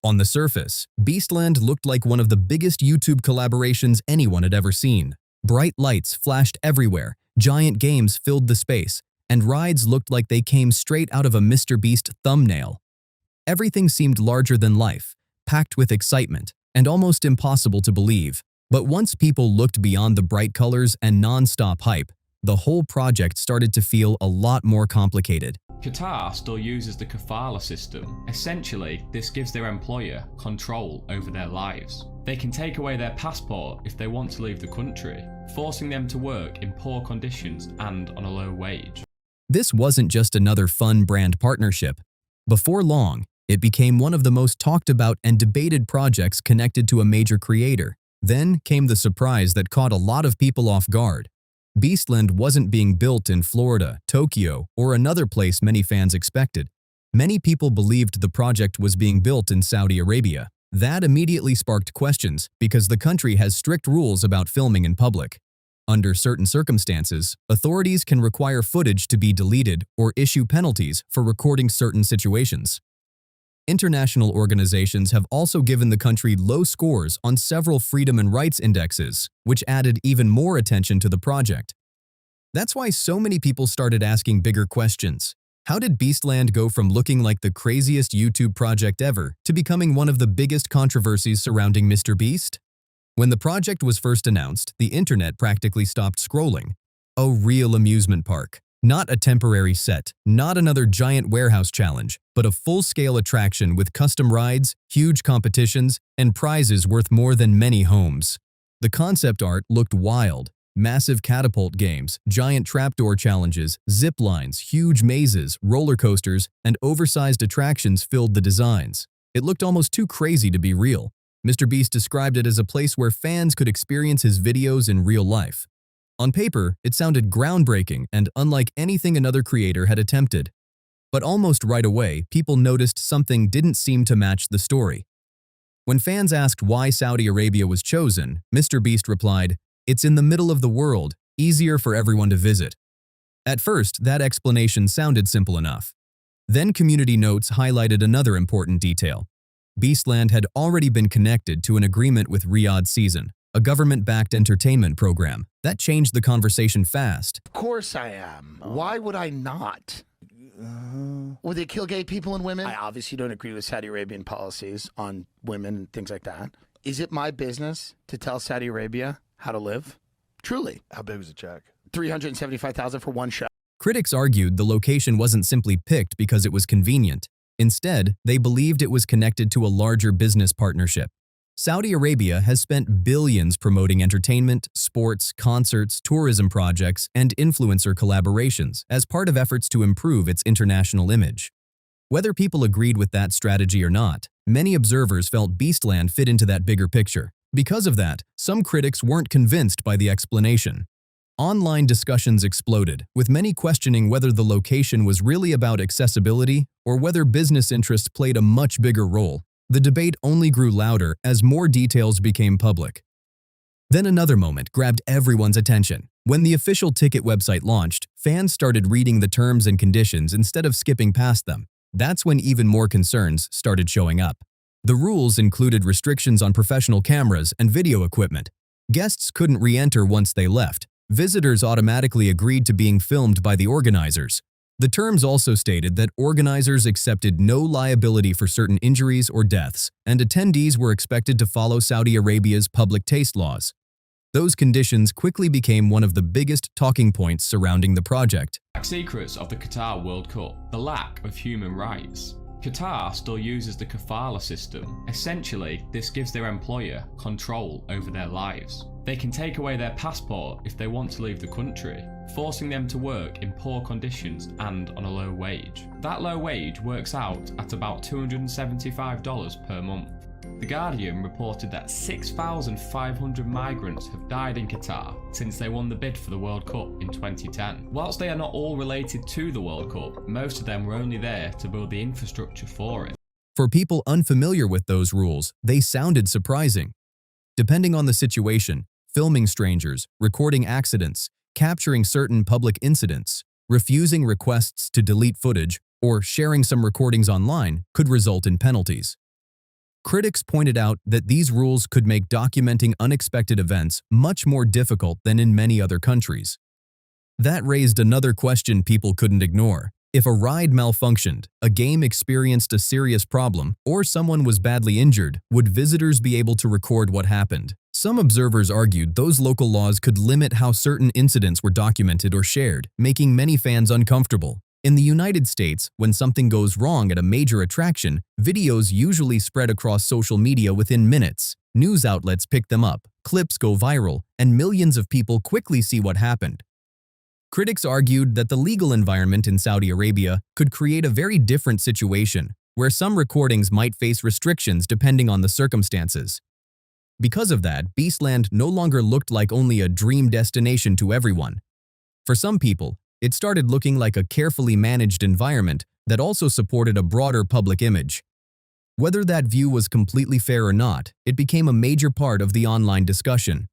On the surface, Beastland looked like one of the biggest YouTube collaborations anyone had ever seen. Bright lights flashed everywhere, giant games filled the space, and rides looked like they came straight out of a Mr. Beast thumbnail. Everything seemed larger than life, packed with excitement, and almost impossible to believe. But once people looked beyond the bright colors and non-stop hype, the whole project started to feel a lot more complicated. Qatar still uses the kafala system. Essentially, this gives their employer control over their lives. They can take away their passport if they want to leave the country, forcing them to work in poor conditions and on a low wage. This wasn't just another fun brand partnership. Before long, it became one of the most talked about and debated projects connected to a major creator. Then came the surprise that caught a lot of people off guard. Beastland wasn't being built in Florida, Tokyo, or another place many fans expected. Many people believed the project was being built in Saudi Arabia. That immediately sparked questions because the country has strict rules about filming in public. Under certain circumstances, authorities can require footage to be deleted or issue penalties for recording certain situations. International organizations have also given the country low scores on several freedom and rights indexes, which added even more attention to the project. That's why so many people started asking bigger questions. How did Beastland go from looking like the craziest YouTube project ever to becoming one of the biggest controversies surrounding Mr. Beast? When the project was first announced, the internet practically stopped scrolling. A real amusement park. Not a temporary set, not another giant warehouse challenge, but a full-scale attraction with custom rides, huge competitions, and prizes worth more than many homes. The concept art looked wild. Massive catapult games, giant trapdoor challenges, zip lines, huge mazes, roller coasters, and oversized attractions filled the designs. It looked almost too crazy to be real. Mr. Beast described it as a place where fans could experience his videos in real life. On paper, it sounded groundbreaking and unlike anything another creator had attempted. But almost right away, people noticed something didn't seem to match the story. When fans asked why Saudi Arabia was chosen, Mr. Beast replied, "It's in the middle of the world, easier for everyone to visit." At first, that explanation sounded simple enough. Then community notes highlighted another important detail. Beastland had already been connected to an agreement with Riyadh Season, a government-backed entertainment program. That changed the conversation fast. Of course I am. Why would I not? Would they kill gay people and women? I obviously don't agree with Saudi Arabian policies on women and things like that. Is it my business to tell Saudi Arabia how to live? Truly. How big was the check? $375,000 for one show. Critics argued the location wasn't simply picked because it was convenient. Instead, they believed it was connected to a larger business partnership. Saudi Arabia has spent billions promoting entertainment, sports, concerts, tourism projects, and influencer collaborations as part of efforts to improve its international image. Whether people agreed with that strategy or not, many observers felt Beastland fit into that bigger picture. Because of that, some critics weren't convinced by the explanation. Online discussions exploded, with many questioning whether the location was really about accessibility or whether business interests played a much bigger role. The debate only grew louder as more details became public. Then another moment grabbed everyone's attention. When the official ticket website launched, fans started reading the terms and conditions instead of skipping past them. That's when even more concerns started showing up. The rules included restrictions on professional cameras and video equipment. Guests couldn't re-enter once they left. Visitors automatically agreed to being filmed by the organizers. The terms also stated that organizers accepted no liability for certain injuries or deaths, and attendees were expected to follow Saudi Arabia's public taste laws. Those conditions quickly became one of the biggest talking points surrounding the project. Secrets of the Qatar World Cup: the lack of human rights. Qatar still uses the kafala system. Essentially, this gives their employer control over their lives. They can take away their passport if they want to leave the country, forcing them to work in poor conditions and on a low wage. That low wage works out at about $275 per month. The Guardian reported that 6,500 migrants have died in Qatar since they won the bid for the World Cup in 2010. Whilst they are not all related to the World Cup, most of them were only there to build the infrastructure for it. For people unfamiliar with those rules, they sounded surprising. Depending on the situation, filming strangers, recording accidents, capturing certain public incidents, refusing requests to delete footage, or sharing some recordings online could result in penalties. Critics pointed out that these rules could make documenting unexpected events much more difficult than in many other countries. That raised another question people couldn't ignore. If a ride malfunctioned, a game experienced a serious problem, or someone was badly injured, would visitors be able to record what happened? Some observers argued those local laws could limit how certain incidents were documented or shared, making many fans uncomfortable. In the United States, when something goes wrong at a major attraction, videos usually spread across social media within minutes. News outlets pick them up, clips go viral, and millions of people quickly see what happened. Critics argued that the legal environment in Saudi Arabia could create a very different situation, where some recordings might face restrictions depending on the circumstances. Because of that, Beastland no longer looked like only a dream destination to everyone. For some people, it started looking like a carefully managed environment that also supported a broader public image. Whether that view was completely fair or not, it became a major part of the online discussion.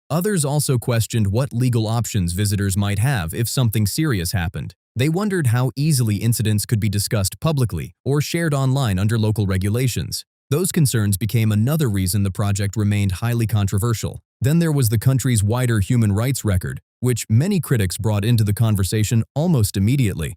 Others also questioned what legal options visitors might have if something serious happened. They wondered how easily incidents could be discussed publicly or shared online under local regulations. Those concerns became another reason the project remained highly controversial. Then there was the country's wider human rights record, which many critics brought into the conversation almost immediately.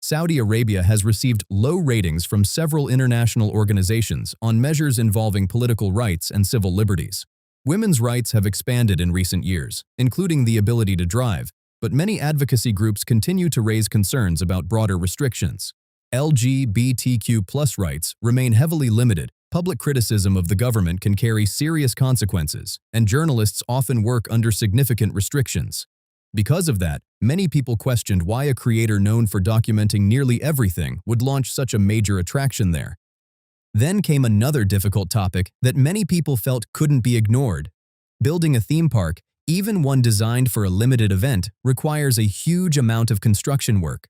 Saudi Arabia has received low ratings from several international organizations on measures involving political rights and civil liberties. Women's rights have expanded in recent years, including the ability to drive, but many advocacy groups continue to raise concerns about broader restrictions. LGBTQ+ rights remain heavily limited. Public criticism of the government can carry serious consequences, and journalists often work under significant restrictions. Because of that, many people questioned why a creator known for documenting nearly everything would launch such a major attraction there. Then came another difficult topic that many people felt couldn't be ignored. Building a theme park, even one designed for a limited event, requires a huge amount of construction work.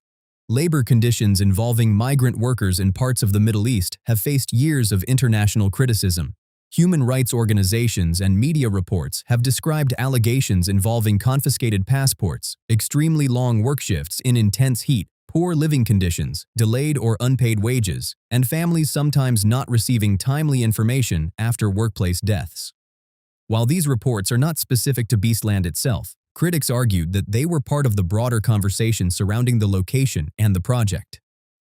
Labor conditions involving migrant workers in parts of the Middle East have faced years of international criticism. Human rights organizations and media reports have described allegations involving confiscated passports, extremely long work shifts in intense heat, poor living conditions, delayed or unpaid wages, and families sometimes not receiving timely information after workplace deaths. While these reports are not specific to Beastland itself, critics argued that they were part of the broader conversation surrounding the location and the project.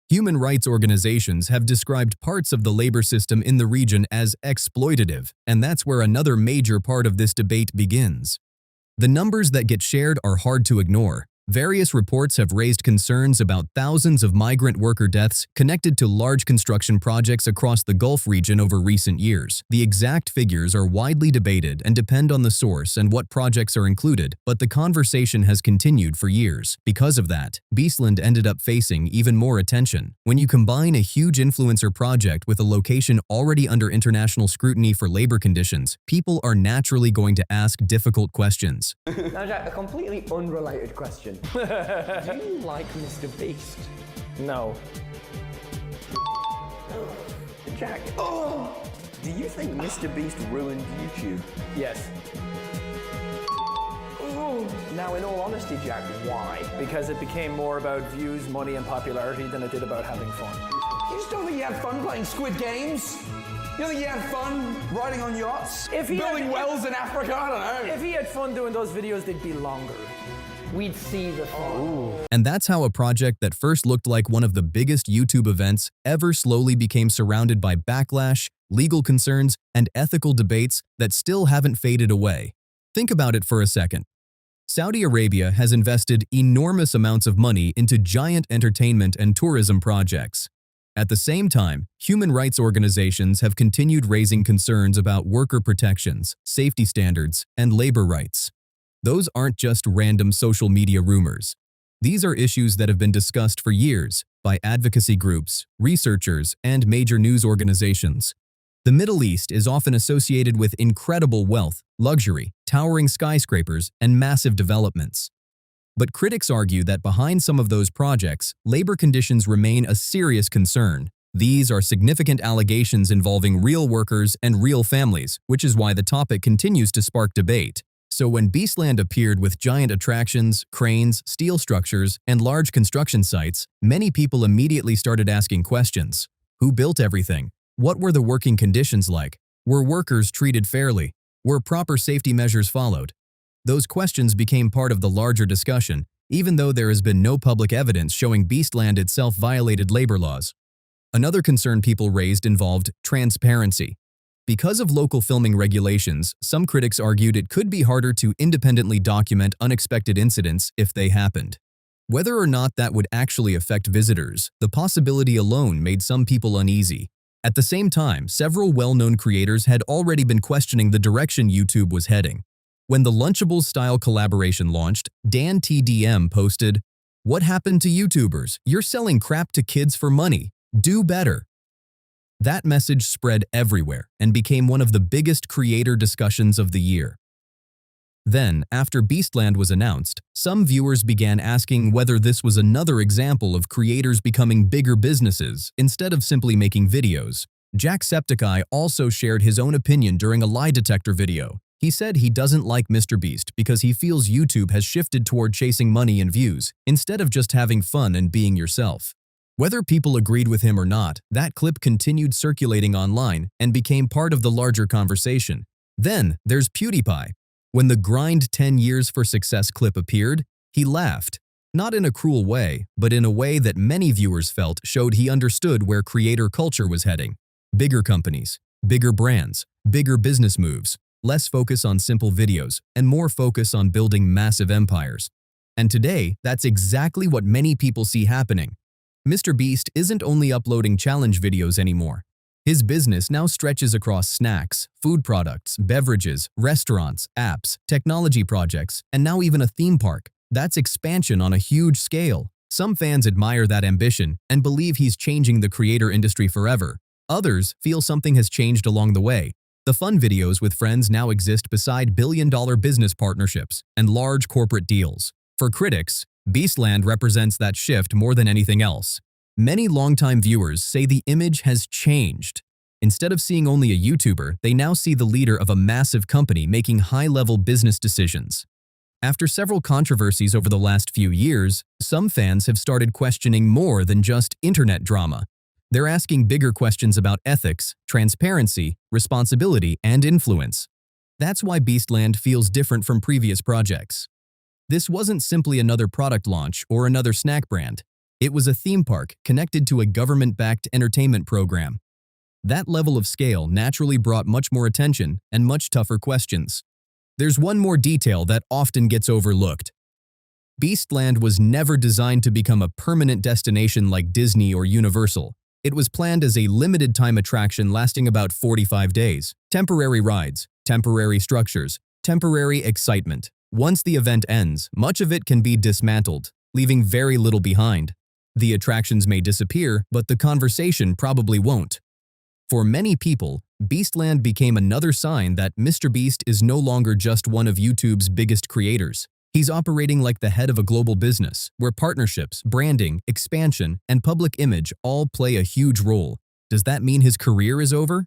Human rights organizations have described parts of the labor system in the region as exploitative, and that's where another major part of this debate begins. The numbers that get shared are hard to ignore. Various reports have raised concerns about thousands of migrant worker deaths connected to large construction projects across the Gulf region over recent years. The exact figures are widely debated and depend on the source and what projects are included, but the conversation has continued for years. Because of that, Beastland ended up facing even more attention. When you combine a huge influencer project with a location already under international scrutiny for labor conditions, people are naturally going to ask difficult questions. Now, Jack, a completely unrelated question. Do you like Mr. Beast? No. Jack, do you think Mr. Beast ruined YouTube? Yes. Now, in all honesty, Jack, why? Because it became more about views, money, and popularity than it did about having fun. You just don't think you had fun playing Squid Games? You don't think you had fun riding on yachts? Building wells in Africa? I don't know. If he had fun doing those videos, they'd be longer. We'd see the fun. Ooh. And that's how a project that first looked like one of the biggest YouTube events ever slowly became surrounded by backlash, legal concerns, and ethical debates that still haven't faded away. Think about it for a second. Saudi Arabia has invested enormous amounts of money into giant entertainment and tourism projects. At the same time, human rights organizations have continued raising concerns about worker protections, safety standards, and labor rights. Those aren't just random social media rumors. These are issues that have been discussed for years by advocacy groups, researchers, and major news organizations. The Middle East is often associated with incredible wealth, luxury, towering skyscrapers, and massive developments. But critics argue that behind some of those projects, labor conditions remain a serious concern. These are significant allegations involving real workers and real families, which is why the topic continues to spark debate. So when Beastland appeared with giant attractions, cranes, steel structures, and large construction sites, many people immediately started asking questions. Who built everything? What were the working conditions like? Were workers treated fairly? Were proper safety measures followed? Those questions became part of the larger discussion, even though there has been no public evidence showing Beastland itself violated labor laws. Another concern people raised involved transparency. Because of local filming regulations, some critics argued it could be harder to independently document unexpected incidents if they happened. Whether or not that would actually affect visitors, the possibility alone made some people uneasy. At the same time, several well-known creators had already been questioning the direction YouTube was heading. When the Lunchables-style collaboration launched, Dan TDM posted, "What happened to YouTubers? You're selling crap to kids for money. Do better." That message spread everywhere and became one of the biggest creator discussions of the year. Then, after Beastland was announced, some viewers began asking whether this was another example of creators becoming bigger businesses instead of simply making videos. Jacksepticeye also shared his own opinion during a lie detector video. He said he doesn't like MrBeast because he feels YouTube has shifted toward chasing money and views, instead of just having fun and being yourself. Whether people agreed with him or not, that clip continued circulating online and became part of the larger conversation. Then, there's PewDiePie. When the Grind 10 Years for Success clip appeared, he laughed. Not in a cruel way, but in a way that many viewers felt showed he understood where creator culture was heading. Bigger companies, bigger brands, bigger business moves, less focus on simple videos, and more focus on building massive empires. And today, that's exactly what many people see happening. MrBeast isn't only uploading challenge videos anymore. His business now stretches across snacks, food products, beverages, restaurants, apps, technology projects, and now even a theme park. That's expansion on a huge scale. Some fans admire that ambition and believe he's changing the creator industry forever. Others feel something has changed along the way. The fun videos with friends now exist beside billion-dollar business partnerships and large corporate deals. For critics, Beastland represents that shift more than anything else. Many longtime viewers say the image has changed. Instead of seeing only a YouTuber, they now see the leader of a massive company making high-level business decisions. After several controversies over the last few years, some fans have started questioning more than just internet drama. They're asking bigger questions about ethics, transparency, responsibility, and influence. That's why Beastland feels different from previous projects. This wasn't simply another product launch or another snack brand. It was a theme park connected to a government-backed entertainment program. That level of scale naturally brought much more attention and much tougher questions. There's one more detail that often gets overlooked. Beastland was never designed to become a permanent destination like Disney or Universal. It was planned as a limited-time attraction lasting about 45 days. Temporary rides, temporary structures, temporary excitement. Once the event ends, much of it can be dismantled, leaving very little behind. The attractions may disappear, but the conversation probably won't. For many people, Beastland became another sign that MrBeast is no longer just one of YouTube's biggest creators. He's operating like the head of a global business, where partnerships, branding, expansion, and public image all play a huge role. Does that mean his career is over?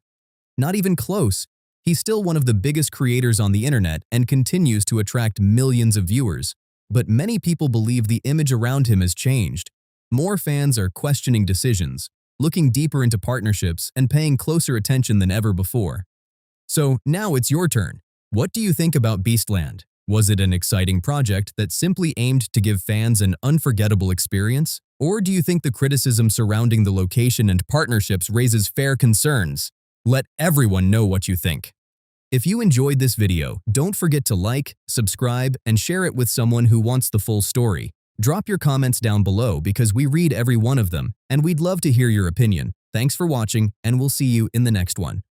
Not even close. He's still one of the biggest creators on the internet and continues to attract millions of viewers. But many people believe the image around him has changed. More fans are questioning decisions, looking deeper into partnerships, and paying closer attention than ever before. So now it's your turn. What do you think about Beastland? Was it an exciting project that simply aimed to give fans an unforgettable experience? Or do you think the criticism surrounding the location and partnerships raises fair concerns? Let everyone know what you think. If you enjoyed this video, don't forget to like, subscribe, and share it with someone who wants the full story. Drop your comments down below because we read every one of them, and we'd love to hear your opinion. Thanks for watching, and we'll see you in the next one.